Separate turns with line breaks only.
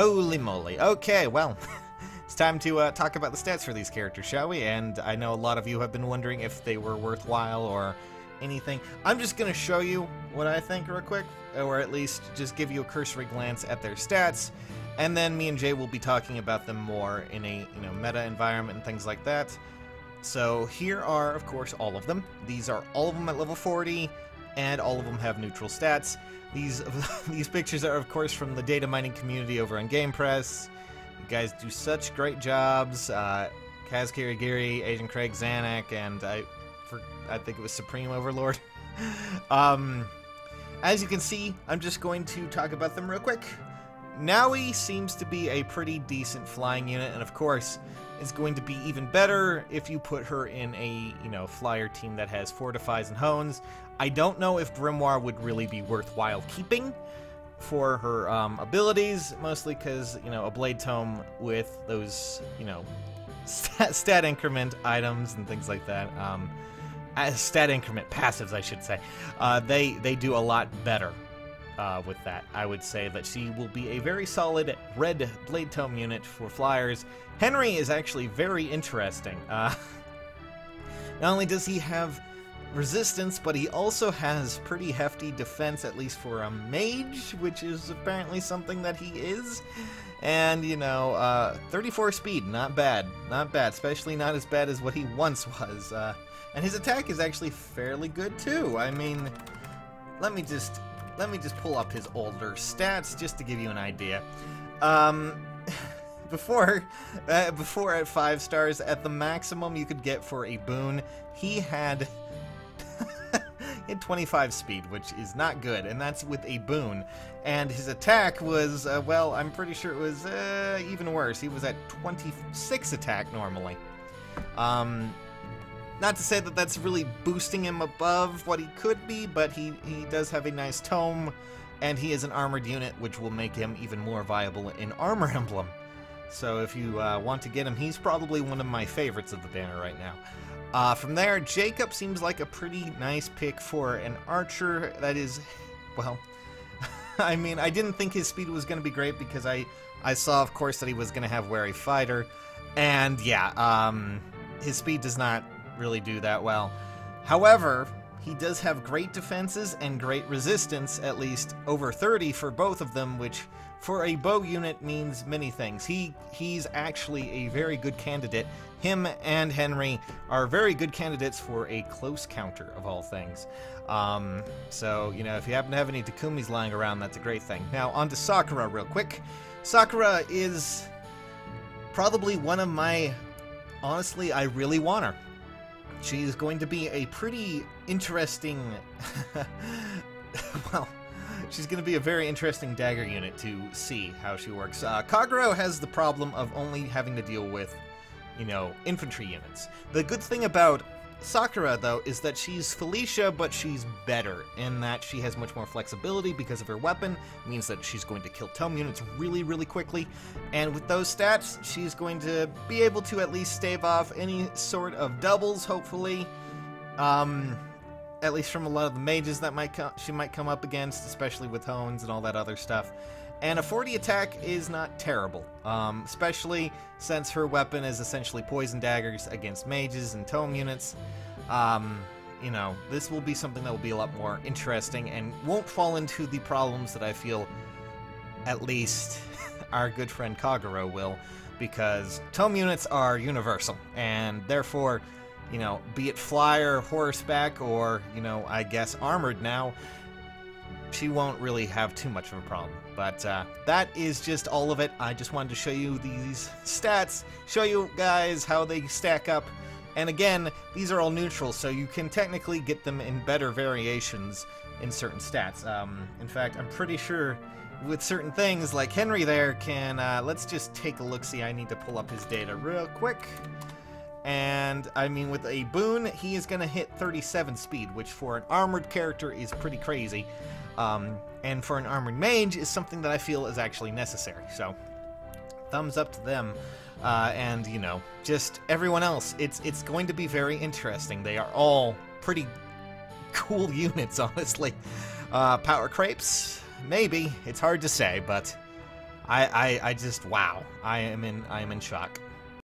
Holy moly. Okay, well, it's time to talk about the stats for these characters, shall we? And I know a lot of you have been wondering if they were worthwhile or anything. I'm just going to show you what I think real quick, or at least just give you a cursory glance at their stats, and then me and Jay will be talking about them more in a meta environment and things like that. So here are, of course, all of them. These are all of them at level 40, and all of them have neutral stats. These pictures are, of course, from the data mining community over on GamePress. You guys do such great jobs. Kaz Kirigiri, Agent Craig Zanuck, and I think it was Supreme Overlord. As you can see, I'm just going to talk about them real quick. Naui seems to be a pretty decent flying unit, and of course, is going to be even better if you put her in a, flyer team that has Fortifies and Hones. I don't know if Grimoire would really be worthwhile keeping for her abilities, mostly because, a Blade Tome with those, stat increment items and things like that, stat increment passives, I should say, they do a lot better with that. I would say that she will be a very solid red Blade Tome unit for flyers. Henry is actually very interesting. Not only does he have resistance, but he also has pretty hefty defense, at least for a mage, which is apparently something that he is. And, 34 speed, not bad. Not bad, especially not as bad as what he once was. And his attack is actually fairly good, too. I mean, let me just pull up his older stats, just to give you an idea. Before at 5 stars, at the maximum you could get for a boon, he had 25 speed, which is not good, and that's with a boon. And his attack was, well, I'm pretty sure it was even worse. He was at 26 attack normally. Not to say that that's really boosting him above what he could be, but he does have a nice tome, and he is an armored unit, which will make him even more viable in Armor Emblem. So if you want to get him, he's probably one of my favorites of the banner right now. From there, Jacob seems like a pretty nice pick for an archer. That is, well, I mean, I didn't think his speed was going to be great because I saw, of course, that he was going to have Wary Fighter. And yeah, his speed does not really do that well. However, he does have great defenses and great resistance, at least over 30 for both of them, which for a bow unit means many things. He's actually a very good candidate. Him and Henry are very good candidates for a close counter, of all things. So, if you happen to have any Takumis lying around, that's a great thing. Now, on to Sakura real quick. Sakura is probably one of my... Honestly, I really want her. She's going to be a pretty interesting... well... She's going to be a very interesting dagger unit to see how she works. Kagero has the problem of only having to deal with, infantry units. The good thing about Sakura, though, is that she's Felicia, but she's better in that she has much more flexibility because of her weapon. It means that she's going to kill tome units really, really quickly. And with those stats, she's going to be able to at least stave off any sort of doubles, hopefully. At least from a lot of the mages that she might come up against, especially with Hones and all that other stuff. And a 40 attack is not terrible, especially since her weapon is essentially poison daggers against mages and tome units. This will be something that will be a lot more interesting and won't fall into the problems that I feel, at least, our good friend Kagero will, because tome units are universal, and therefore... be it flyer, horseback, or, I guess armored now, she won't really have too much of a problem. But that is just all of it. I just wanted to show you these stats, show you guys how they stack up. And again, these are all neutral, so you can technically get them in better variations in certain stats. In fact, I'm pretty sure with certain things, like Henry there can, let's just take a look-see. I need to pull up his data real quick. And, I mean, with a boon, he is going to hit 37 speed, which for an armored character is pretty crazy. And for an armored mage is something that I feel is actually necessary. So, thumbs up to them. And, just everyone else. It's going to be very interesting. They are all pretty cool units, honestly. Power Crepes? Maybe. It's hard to say, but I just wow. I am in shock.